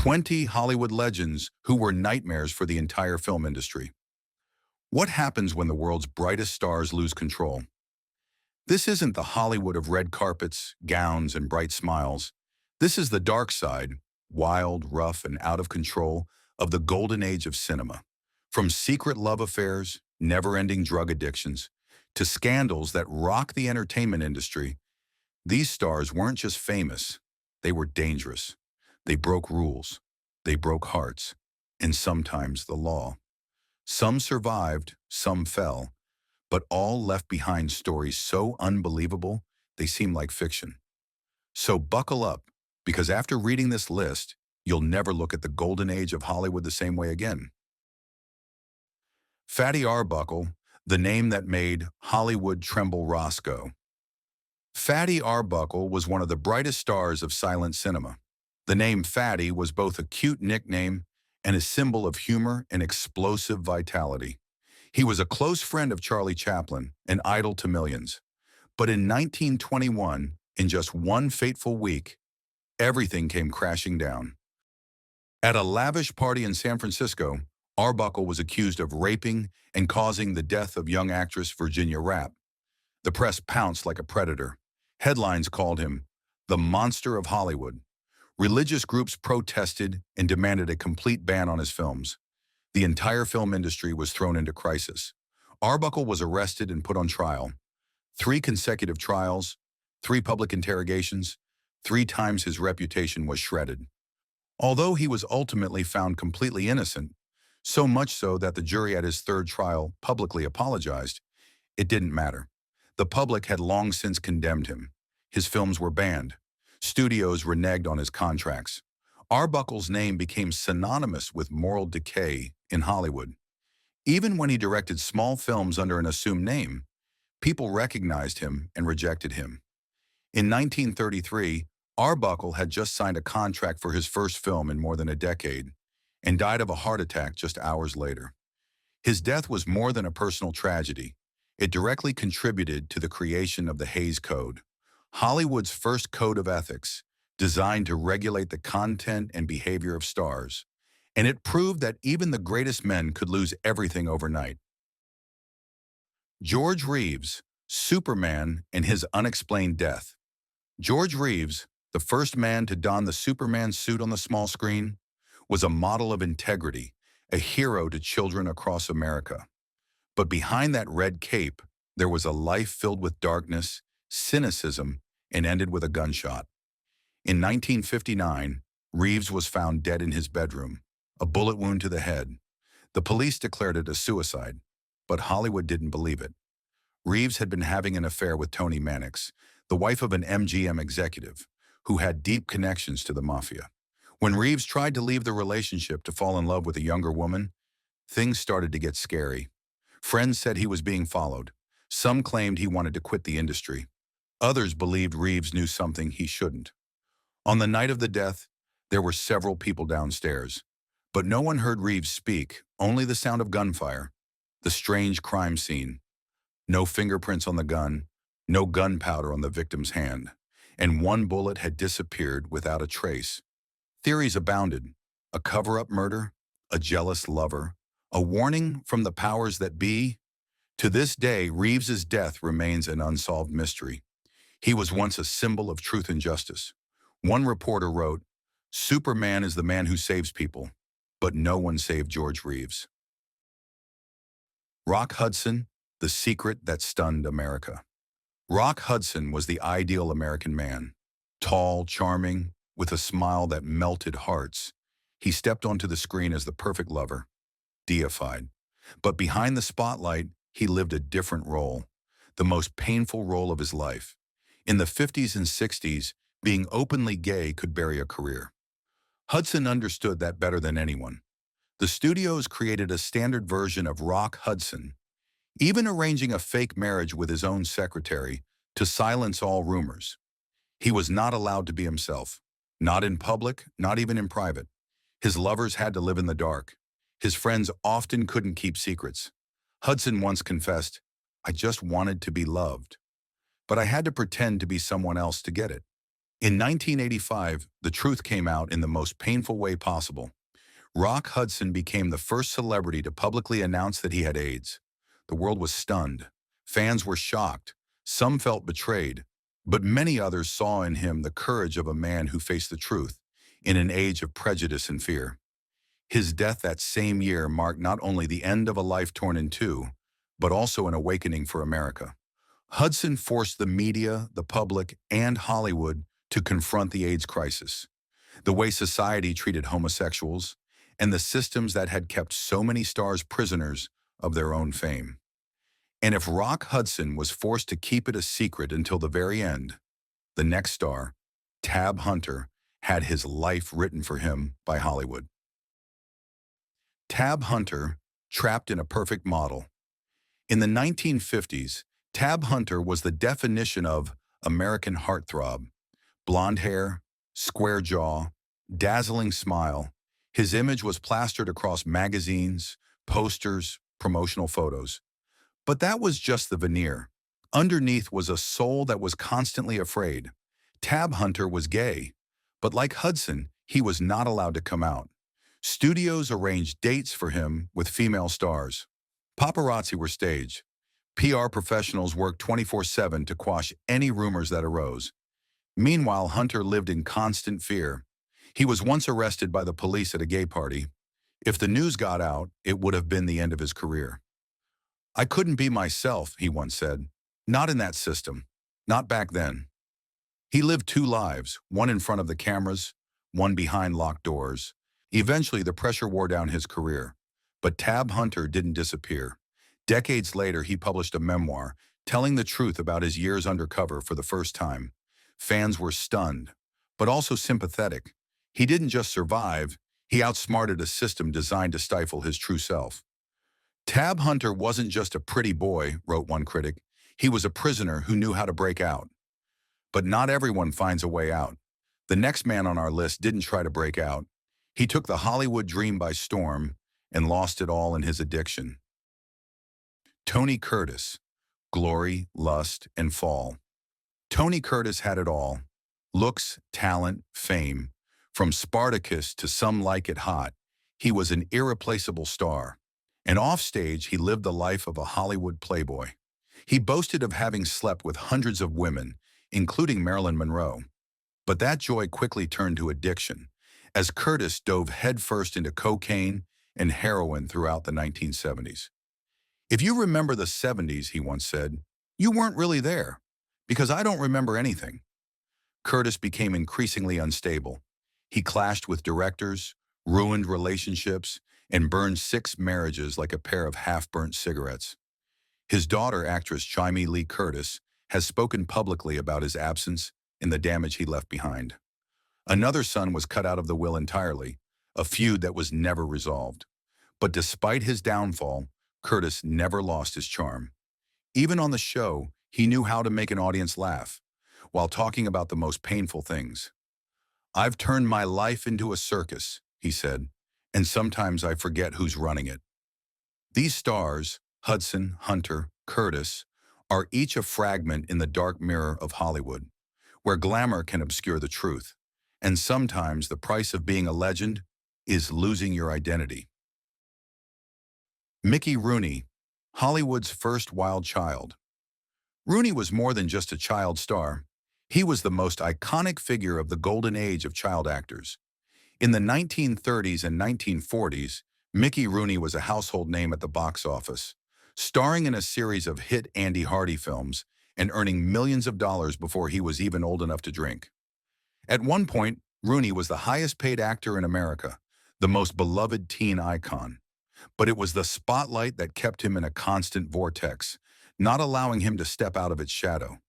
20 Hollywood legends who were nightmares for the entire film industry. What happens when the world's brightest stars lose control? This isn't the Hollywood of red carpets, gowns, and bright smiles. This is the dark side, wild, rough, and out of control, of the golden age of cinema. From secret love affairs, never-ending drug addictions, to scandals that rock the entertainment industry, these stars weren't just famous, they were dangerous. They broke rules, they broke hearts, and sometimes the law. Some survived, some fell, but all left behind stories so unbelievable they seem like fiction. So buckle up, because after reading this list, you'll never look at the golden age of Hollywood the same way again. Fatty Arbuckle, the name that made Hollywood tremble Roscoe. Fatty Arbuckle was one of the brightest stars of silent cinema. The name Fatty was both a cute nickname and a symbol of humor and explosive vitality. He was a close friend of Charlie Chaplin, an idol to millions. But in 1921, in just one fateful week, everything came crashing down. At a lavish party in San Francisco, Arbuckle was accused of raping and causing the death of young actress Virginia Rapp. The press pounced like a predator. Headlines called him the monster of Hollywood. Religious groups protested and demanded a complete ban on his films. The entire film industry was thrown into crisis. Arbuckle was arrested and put on trial. 3 consecutive trials, 3 public interrogations, 3 times his reputation was shredded. Although he was ultimately found completely innocent, so much so that the jury at his 3rd trial publicly apologized, it didn't matter. The public had long since condemned him. His films were banned. Studios reneged on his contracts. Arbuckle's name became synonymous with moral decay in Hollywood. Even when he directed small films under an assumed name, people recognized him and rejected him. In 1933, Arbuckle had just signed a contract for his first film in more than a decade and died of a heart attack just hours later. His death was more than a personal tragedy. It directly contributed to the creation of the Hays Code, Hollywood's first code of ethics, designed to regulate the content and behavior of stars. And it proved that even the greatest men could lose everything overnight. George Reeves, Superman and his unexplained death. George Reeves, the first man to don the Superman suit on the small screen, was a model of integrity, a hero to children across America. But behind that red cape, there was a life filled with darkness, cynicism, and ended with a gunshot. In 1959, Reeves was found dead in his bedroom, a bullet wound to the head. The police declared it a suicide, but Hollywood didn't believe it. Reeves had been having an affair with Toni Mannix, the wife of an MGM executive, who had deep connections to the mafia. When Reeves tried to leave the relationship to fall in love with a younger woman, things started to get scary. Friends said he was being followed. Some claimed he wanted to quit the industry. Others believed Reeves knew something he shouldn't. On the night of the death, there were several people downstairs, but no one heard Reeves speak, only the sound of gunfire, the strange crime scene. No fingerprints on the gun, no gunpowder on the victim's hand, and one bullet had disappeared without a trace. Theories abounded: a cover-up murder, a jealous lover, a warning from the powers that be. To this day, Reeves's death remains an unsolved mystery. He was once a symbol of truth and justice. One reporter wrote, "Superman is the man who saves people, but no one saved George Reeves." Rock Hudson, the secret that stunned America. Rock Hudson was the ideal American man. Tall, charming, with a smile that melted hearts. He stepped onto the screen as the perfect lover, deified. But behind the spotlight, he lived a different role, the most painful role of his life. In the 50s and 60s, being openly gay could bury a career. Hudson understood that better than anyone. The studios created a standard version of Rock Hudson, even arranging a fake marriage with his own secretary to silence all rumors. He was not allowed to be himself, not in public, not even in private. His lovers had to live in the dark. His friends often couldn't keep secrets. Hudson once confessed, "I just wanted to be loved, but I had to pretend to be someone else to get it." In 1985, the truth came out in the most painful way possible. Rock Hudson became the first celebrity to publicly announce that he had AIDS. The world was stunned. Fans were shocked. Some felt betrayed. But many others saw in him the courage of a man who faced the truth in an age of prejudice and fear. His death that same year marked not only the end of a life torn in two, but also an awakening for America. Hudson forced the media, the public, and Hollywood to confront the AIDS crisis, the way society treated homosexuals, and the systems that had kept so many stars prisoners of their own fame. And if Rock Hudson was forced to keep it a secret until the very end, the next star, Tab Hunter, had his life written for him by Hollywood. Tab Hunter, trapped in a perfect model. In the 1950s, Tab Hunter was the definition of American heartthrob. Blonde hair, square jaw, dazzling smile. His image was plastered across magazines, posters, promotional photos. But that was just the veneer. Underneath was a soul that was constantly afraid. Tab Hunter was gay, but like Hudson, he was not allowed to come out. Studios arranged dates for him with female stars. Paparazzi were staged. PR professionals worked 24/7 to quash any rumors that arose. Meanwhile, Hunter lived in constant fear. He was once arrested by the police at a gay party. If the news got out, it would have been the end of his career. "I couldn't be myself," he once said. "Not in that system. Not back then." He lived two lives, one in front of the cameras, one behind locked doors. Eventually, the pressure wore down his career. But Tab Hunter didn't disappear. Decades later, he published a memoir telling the truth about his years undercover for the first time. Fans were stunned, but also sympathetic. He didn't just survive, he outsmarted a system designed to stifle his true self. Tab Hunter wasn't just a pretty boy, wrote one critic. He was a prisoner who knew how to break out. But not everyone finds a way out. The next man on our list didn't try to break out. He took the Hollywood dream by storm and lost it all in his addiction. Tony Curtis, glory, lust, and fall. Tony Curtis had it all. Looks, talent, fame. From Spartacus to Some Like It Hot, he was an irreplaceable star. And offstage, he lived the life of a Hollywood playboy. He boasted of having slept with hundreds of women, including Marilyn Monroe. But that joy quickly turned to addiction, as Curtis dove headfirst into cocaine and heroin throughout the 1970s. "If you remember the 70s," he once said, "you weren't really there, because I don't remember anything." Curtis became increasingly unstable. He clashed with directors, ruined relationships, and burned 6 marriages like a pair of half-burnt cigarettes. His daughter, actress Jamie Lee Curtis, has spoken publicly about his absence and the damage he left behind. Another son was cut out of the will entirely, a feud that was never resolved. But despite his downfall, Curtis never lost his charm. Even on the show, he knew how to make an audience laugh, while talking about the most painful things. "I've turned my life into a circus," he said, "and sometimes I forget who's running it." These stars, Hudson, Hunter, Curtis, are each a fragment in the dark mirror of Hollywood, where glamour can obscure the truth. And sometimes the price of being a legend is losing your identity. Mickey Rooney, Hollywood's first wild child. Rooney was more than just a child star. He was the most iconic figure of the golden age of child actors. In the 1930s and 1940s, Mickey Rooney was a household name at the box office, starring in a series of hit Andy Hardy films and earning millions of dollars before he was even old enough to drink. At one point, Rooney was the highest-paid actor in America, the most beloved teen icon. But it was the spotlight that kept him in a constant vortex, not allowing him to step out of its shadow.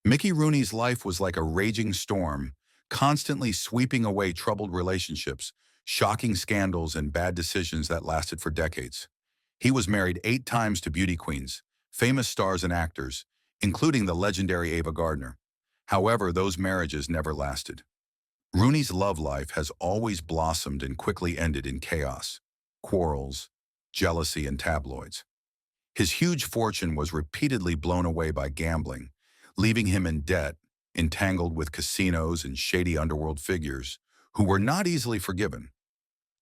Mickey Rooney's life was like a raging storm, constantly sweeping away troubled relationships, shocking scandals, and bad decisions that lasted for decades. He was married 8 times to beauty queens, famous stars and actors, including the legendary Ava Gardner. However, those marriages never lasted. Rooney's love life has always blossomed and quickly ended in chaos, quarrels, jealousy, and tabloids. His huge fortune was repeatedly blown away by gambling, leaving him in debt, entangled with casinos and shady underworld figures who were not easily forgiven.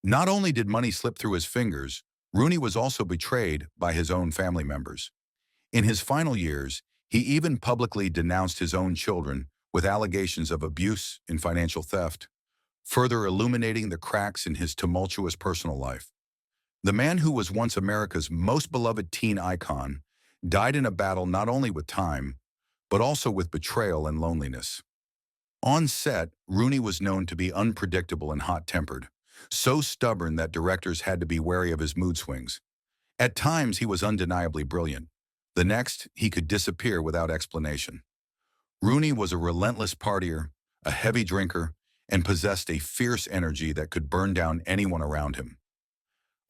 Not only did money slip through his fingers, Rooney was also betrayed by his own family members. In his final years, he even publicly denounced his own children with allegations of abuse and financial theft, further illuminating the cracks in his tumultuous personal life. The man who was once America's most beloved teen icon died in a battle not only with time, but also with betrayal and loneliness. On set, Rooney was known to be unpredictable and hot-tempered, so stubborn that directors had to be wary of his mood swings. At times, he was undeniably brilliant. The next, he could disappear without explanation. Rooney was a relentless partier, a heavy drinker, and possessed a fierce energy that could burn down anyone around him.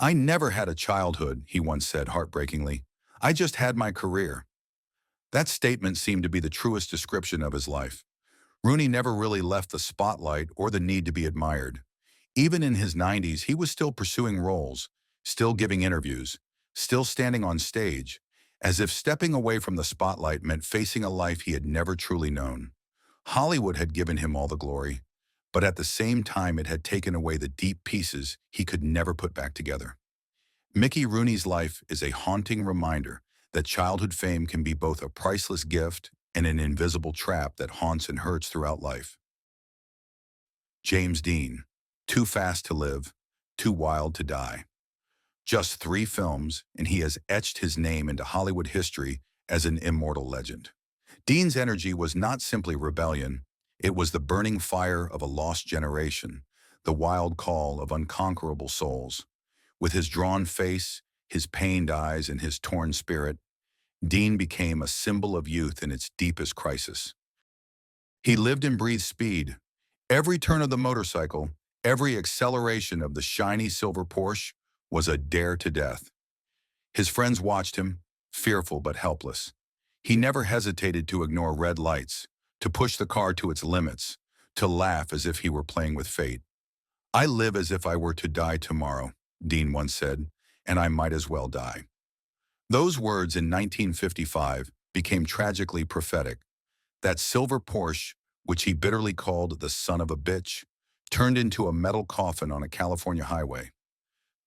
"I never had a childhood," he once said heartbreakingly. "I just had my career." That statement seemed to be the truest description of his life. Rooney never really left the spotlight or the need to be admired. Even in his 90s, he was still pursuing roles, still giving interviews, still standing on stage, as if stepping away from the spotlight meant facing a life he had never truly known. Hollywood had given him all the glory, but at the same time it had taken away the deep pieces he could never put back together. Mickey Rooney's life is a haunting reminder that childhood fame can be both a priceless gift and an invisible trap that haunts and hurts throughout life. James Dean, Too Fast to Live, Too Wild to Die. Just 3 films, and he has etched his name into Hollywood history as an immortal legend. Dean's energy was not simply rebellion, it was the burning fire of a lost generation, the wild call of unconquerable souls. With his drawn face, his pained eyes, and his torn spirit, Dean became a symbol of youth in its deepest crisis. He lived and breathed speed. Every turn of the motorcycle, every acceleration of the shiny silver Porsche was a dare to death. His friends watched him, fearful but helpless. He never hesitated to ignore red lights, to push the car to its limits, to laugh as if he were playing with fate. "I live as if I were to die tomorrow," Dean once said, "and I might as well die." Those words in 1955 became tragically prophetic. That silver Porsche, which he bitterly called the son of a bitch, turned into a metal coffin on a California highway.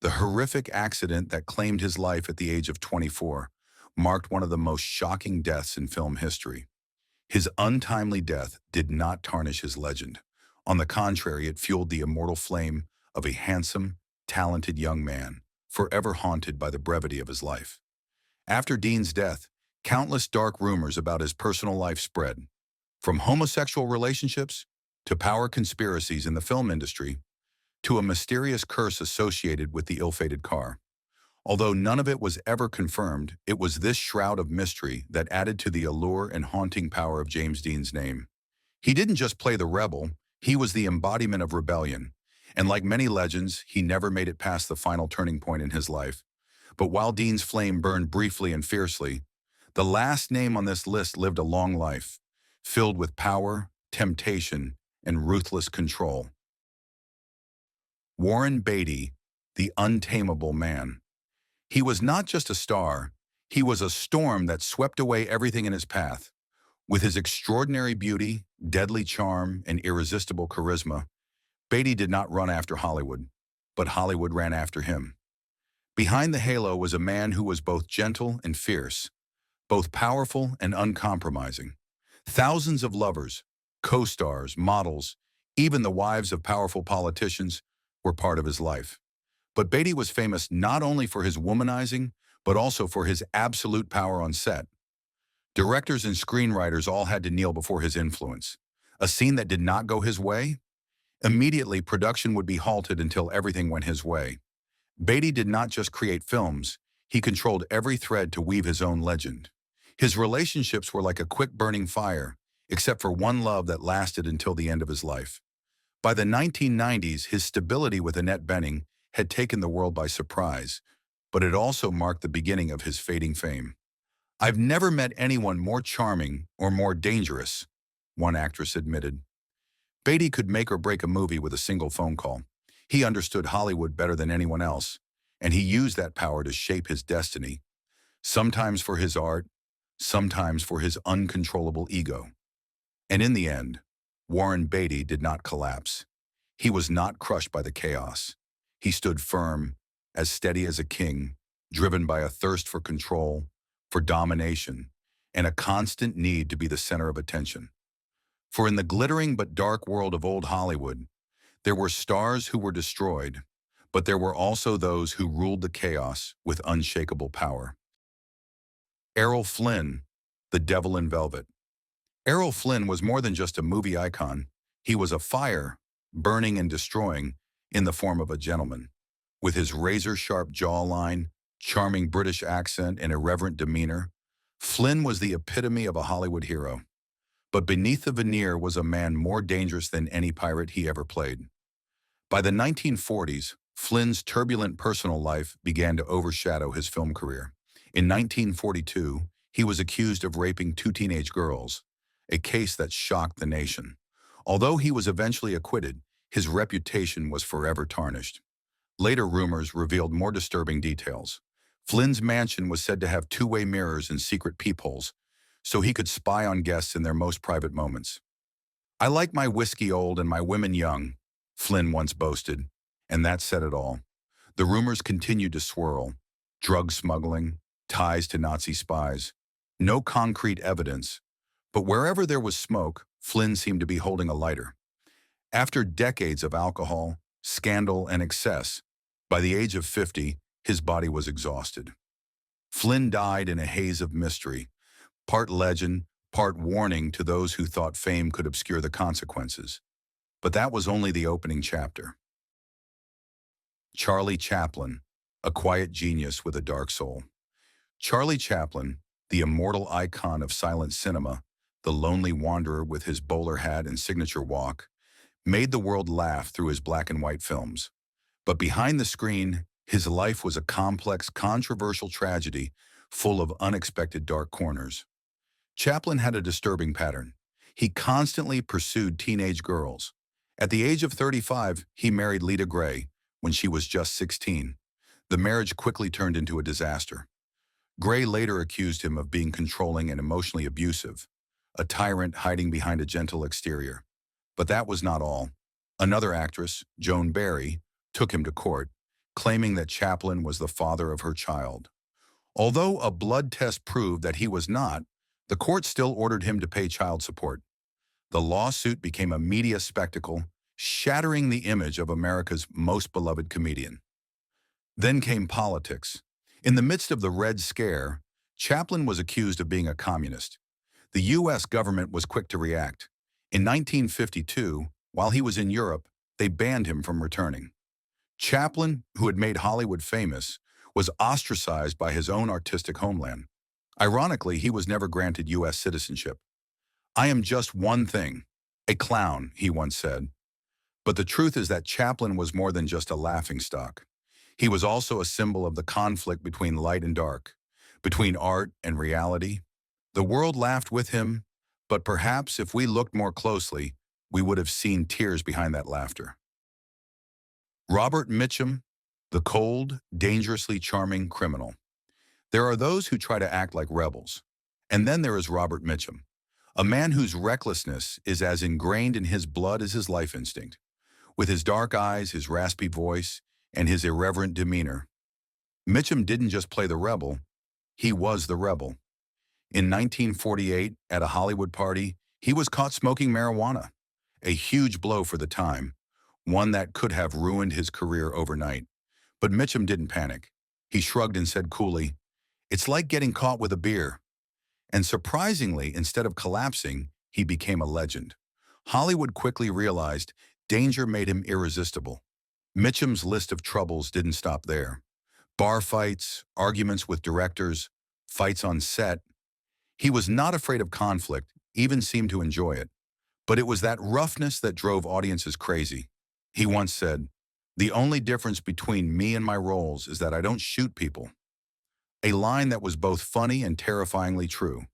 The horrific accident that claimed his life at the age of 24 marked one of the most shocking deaths in film history. His untimely death did not tarnish his legend. On the contrary, it fueled the immortal flame of a handsome, talented young man, forever haunted by the brevity of his life. After Dean's death, countless dark rumors about his personal life spread. From homosexual relationships, to power conspiracies in the film industry, to a mysterious curse associated with the ill-fated car. Although none of it was ever confirmed, it was this shroud of mystery that added to the allure and haunting power of James Dean's name. He didn't just play the rebel, he was the embodiment of rebellion. And like many legends, he never made it past the final turning point in his life. But while Dean's flame burned briefly and fiercely, the last name on this list lived a long life, filled with power, temptation, and ruthless control. Warren Beatty, the untamable man. He was not just a star, he was a storm that swept away everything in his path. With his extraordinary beauty, deadly charm, and irresistible charisma, Beatty did not run after Hollywood, but Hollywood ran after him. Behind the halo was a man who was both gentle and fierce, both powerful and uncompromising. Thousands of lovers, co-stars, models, even the wives of powerful politicians were part of his life. But Beatty was famous not only for his womanizing, but also for his absolute power on set. Directors and screenwriters all had to kneel before his influence. A scene that did not go his way? Immediately, production would be halted until everything went his way. Beatty did not just create films, he controlled every thread to weave his own legend. His relationships were like a quick-burning fire, except for one love that lasted until the end of his life. By the 1990s, his stability with Annette Bening had taken the world by surprise, but it also marked the beginning of his fading fame. "I've never met anyone more charming or more dangerous," one actress admitted. Beatty could make or break a movie with a single phone call. He understood Hollywood better than anyone else, and he used that power to shape his destiny, sometimes for his art, sometimes for his uncontrollable ego. And in the end, Warren Beatty did not collapse. He was not crushed by the chaos. He stood firm, as steady as a king, driven by a thirst for control, for domination, and a constant need to be the center of attention. For in the glittering but dark world of old Hollywood, there were stars who were destroyed, but there were also those who ruled the chaos with unshakable power. Errol Flynn, the Devil in Velvet. Errol Flynn was more than just a movie icon. He was a fire, burning and destroying, in the form of a gentleman. With his razor-sharp jawline, charming British accent, and irreverent demeanor, Flynn was the epitome of a Hollywood hero. But beneath the veneer was a man more dangerous than any pirate he ever played. By the 1940s, Flynn's turbulent personal life began to overshadow his film career. In 1942, he was accused of raping two teenage girls, a case that shocked the nation. Although he was eventually acquitted, his reputation was forever tarnished. Later rumors revealed more disturbing details. Flynn's mansion was said to have two-way mirrors and secret peepholes, so he could spy on guests in their most private moments. "I like my whiskey old and my women young," Flynn once boasted, and that said it all. The rumors continued to swirl. Drug smuggling, ties to Nazi spies. No concrete evidence, but wherever there was smoke, Flynn seemed to be holding a lighter. After decades of alcohol, scandal, and excess, by the age of 50, his body was exhausted. Flynn died in a haze of mystery, part legend, part warning to those who thought fame could obscure the consequences. But that was only the opening chapter. Charlie Chaplin, a quiet genius with a dark soul. Charlie Chaplin, the immortal icon of silent cinema, the lonely wanderer with his bowler hat and signature walk, made the world laugh through his black and white films. But behind the screen, his life was a complex, controversial tragedy full of unexpected dark corners. Chaplin had a disturbing pattern. He constantly pursued teenage girls. At the age of 35, he married Lita Grey when she was just 16. The marriage quickly turned into a disaster. Grey later accused him of being controlling and emotionally abusive, a tyrant hiding behind a gentle exterior. But that was not all. Another actress, Joan Barry, took him to court, claiming that Chaplin was the father of her child. Although a blood test proved that he was not, the court still ordered him to pay child support. The lawsuit became a media spectacle, shattering the image of America's most beloved comedian. Then came politics. In the midst of the Red Scare, Chaplin was accused of being a communist. The U.S. government was quick to react. In 1952, while he was in Europe, they banned him from returning. Chaplin, who had made Hollywood famous, was ostracized by his own artistic homeland. Ironically, he was never granted U.S. citizenship. "I am just one thing, a clown," he once said. But the truth is that Chaplin was more than just a laughingstock. He was also a symbol of the conflict between light and dark, between art and reality. The world laughed with him, but perhaps if we looked more closely, we would have seen tears behind that laughter. Robert Mitchum, the cold, dangerously charming criminal. There are those who try to act like rebels. And then there is Robert Mitchum, a man whose recklessness is as ingrained in his blood as his life instinct. With his dark eyes, his raspy voice, and his irreverent demeanor, Mitchum didn't just play the rebel, he was the rebel. In 1948, at a Hollywood party, he was caught smoking marijuana, a huge blow for the time, one that could have ruined his career overnight. But Mitchum didn't panic. He shrugged and said coolly, "It's like getting caught with a beer." And surprisingly, instead of collapsing, he became a legend. Hollywood quickly realized danger made him irresistible. Mitchum's list of troubles didn't stop there. Bar fights, arguments with directors, fights on set. He was not afraid of conflict, even seemed to enjoy it. But it was that roughness that drove audiences crazy. He once said, "The only difference between me and my roles is that I don't shoot people." A line that was both funny and terrifyingly true.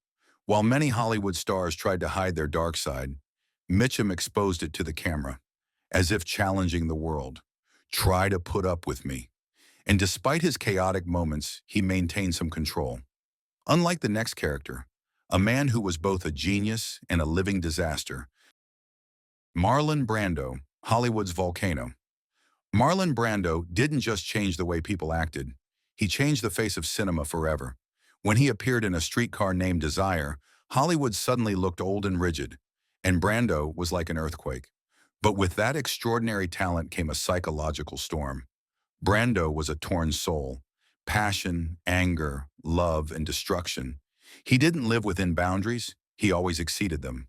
While many Hollywood stars tried to hide their dark side, Mitchum exposed it to the camera, as if challenging the world. "Try to put up with me." And despite his chaotic moments, he maintained some control. Unlike the next character, a man who was both a genius and a living disaster. Marlon Brando, Hollywood's volcano. Marlon Brando didn't just change the way people acted, he changed the face of cinema forever. When he appeared in A Streetcar Named Desire, Hollywood suddenly looked old and rigid, and Brando was like an earthquake. But with that extraordinary talent came a psychological storm. Brando was a torn soul, passion, anger, love, and destruction. He didn't live within boundaries, he always exceeded them.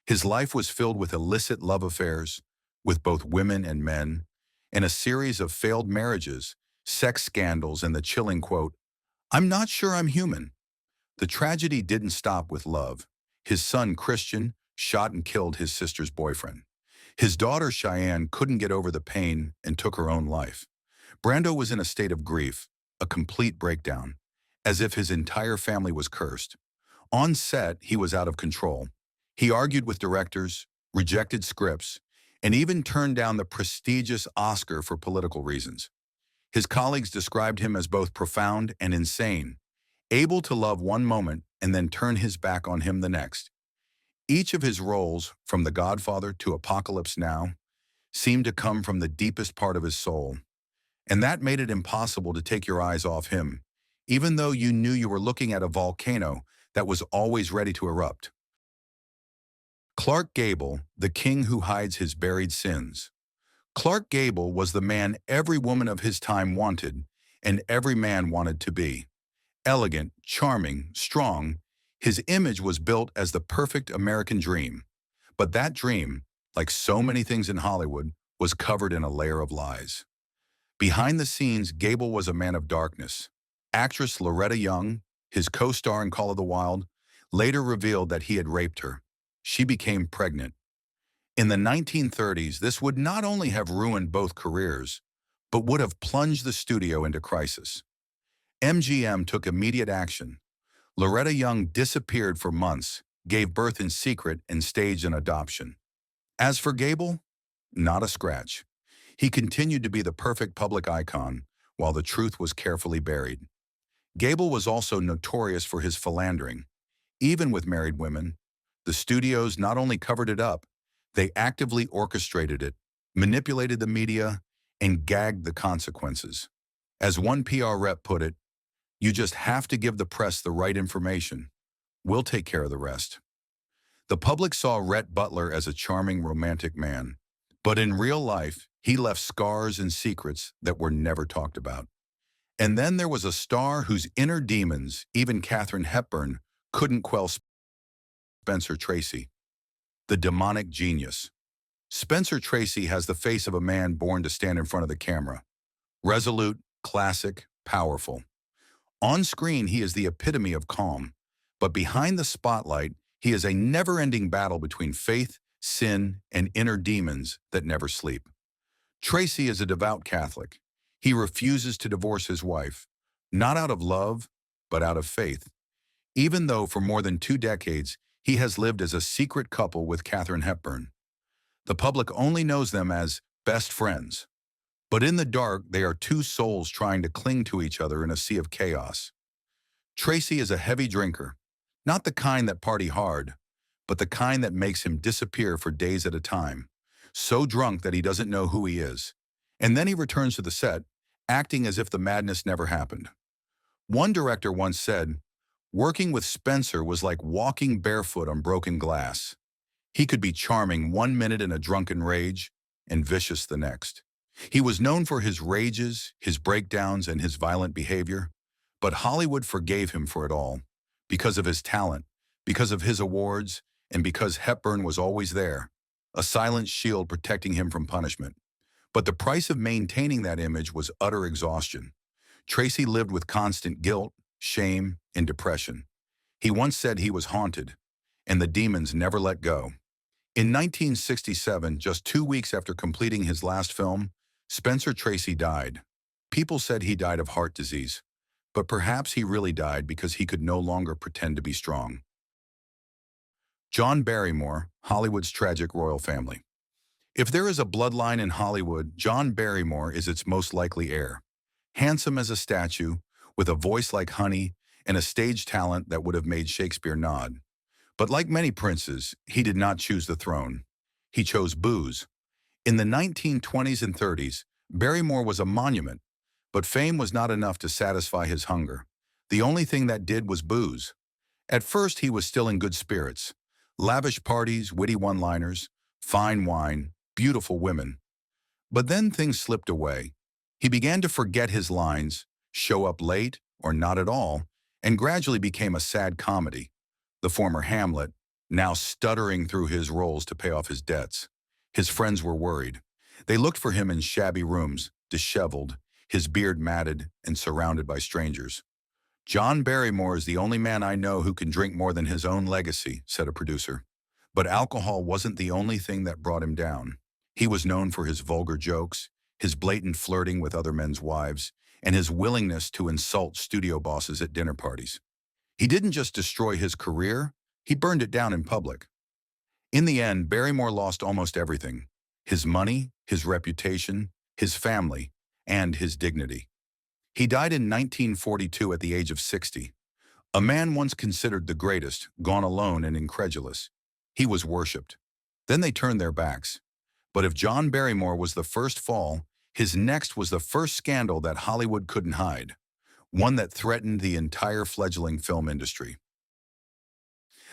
His life was filled with illicit love affairs, with both women and men, and a series of failed marriages, sex scandals, and the chilling quote, "I'm not sure I'm human." The tragedy didn't stop with love. His son, Christian, shot and killed his sister's boyfriend. His daughter, Cheyenne, couldn't get over the pain and took her own life. Brando was in a state of grief, a complete breakdown, as if his entire family was cursed. On set, he was out of control. He argued with directors, rejected scripts, and even turned down the prestigious Oscar for political reasons. His colleagues described him as both profound and insane, able to love one moment and then turn his back on him the next. Each of his roles, from The Godfather to Apocalypse Now, seemed to come from the deepest part of his soul. And that made it impossible to take your eyes off him, even though you knew you were looking at a volcano that was always ready to erupt. Clark Gable, the king who hides his buried sins. Clark Gable was the man every woman of his time wanted, and every man wanted to be. Elegant, charming, strong, his image was built as the perfect American dream. But that dream, like so many things in Hollywood, was covered in a layer of lies. Behind the scenes, Gable was a man of darkness. Actress Loretta Young, his co-star in Call of the Wild, later revealed that he had raped her. She became pregnant. In the 1930s, this would not only have ruined both careers, but would have plunged the studio into crisis. MGM took immediate action. Loretta Young disappeared for months, gave birth in secret, and staged an adoption. As for Gable, not a scratch. He continued to be the perfect public icon, while the truth was carefully buried. Gable was also notorious for his philandering. Even with married women, the studios not only covered it up, they actively orchestrated it, manipulated the media, and gagged the consequences. As one PR rep put it, "You just have to give the press the right information. We'll take care of the rest." The public saw Rhett Butler as a charming, romantic man, but in real life, he left scars and secrets that were never talked about. And then there was a star whose inner demons, even Katharine Hepburn, couldn't quell: Spencer Tracy, the demonic genius. Spencer Tracy has the face of a man born to stand in front of the camera. Resolute, classic, powerful. On screen, he is the epitome of calm, but behind the spotlight, he is a never-ending battle between faith, sin, and inner demons that never sleep. Tracy is a devout Catholic. He refuses to divorce his wife, not out of love, but out of faith. Even though for more than 2 decades, he has lived as a secret couple with Katharine Hepburn. The public only knows them as best friends. But in the dark, they are two souls trying to cling to each other in a sea of chaos. Tracy is a heavy drinker, not the kind that party hard, but the kind that makes him disappear for days at a time, so drunk that he doesn't know who he is. And then he returns to the set, acting as if the madness never happened. One director once said, "Working with Spencer was like walking barefoot on broken glass." He could be charming 1 minute in a drunken rage and vicious the next. He was known for his rages, his breakdowns, and his violent behavior, but Hollywood forgave him for it all, because of his talent, because of his awards, and because Hepburn was always there, a silent shield protecting him from punishment. But the price of maintaining that image was utter exhaustion. Tracy lived with constant guilt, shame, and depression. He once said he was haunted, and the demons never let go. In 1967, just 2 weeks after completing his last film, Spencer Tracy died. People said he died of heart disease, but perhaps he really died because he could no longer pretend to be strong. John Barrymore, Hollywood's tragic royal family. If there is a bloodline in Hollywood, John Barrymore is its most likely heir. Handsome as a statue, with a voice like honey, and a stage talent that would have made Shakespeare nod. But like many princes, he did not choose the throne. He chose booze. In the 1920s and 30s, Barrymore was a monument, but fame was not enough to satisfy his hunger. The only thing that did was booze. At first, he was still in good spirits. Lavish parties, witty one-liners, fine wine, beautiful women. But then things slipped away. He began to forget his lines, show up late or not at all, and gradually became a sad comedy. The former Hamlet, now stuttering through his roles to pay off his debts. His friends were worried. They looked for him in shabby rooms, disheveled, his beard matted and surrounded by strangers. "John Barrymore is the only man I know who can drink more than his own legacy," said a producer. But alcohol wasn't the only thing that brought him down. He was known for his vulgar jokes, his blatant flirting with other men's wives, and his willingness to insult studio bosses at dinner parties. He didn't just destroy his career, he burned it down in public. In the end, Barrymore lost almost everything: his money, his reputation, his family, and his dignity. He died in 1942 at the age of 60. A man once considered the greatest, gone alone and incredulous. He was worshipped. Then they turned their backs. But if John Barrymore was the first fall, his next was the first scandal that Hollywood couldn't hide, one that threatened the entire fledgling film industry.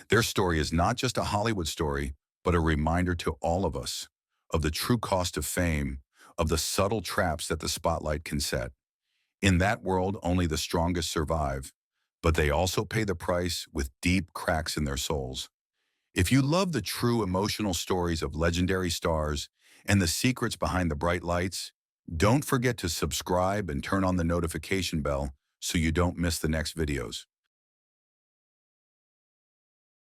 Their story is not just a Hollywood story, but a reminder to all of us of the true cost of fame, of the subtle traps that the spotlight can set. In that world, only the strongest survive, but they also pay the price with deep cracks in their souls. If you love the true emotional stories of legendary stars and the secrets behind the bright lights, don't forget to subscribe and turn on the notification bell so you don't miss the next videos.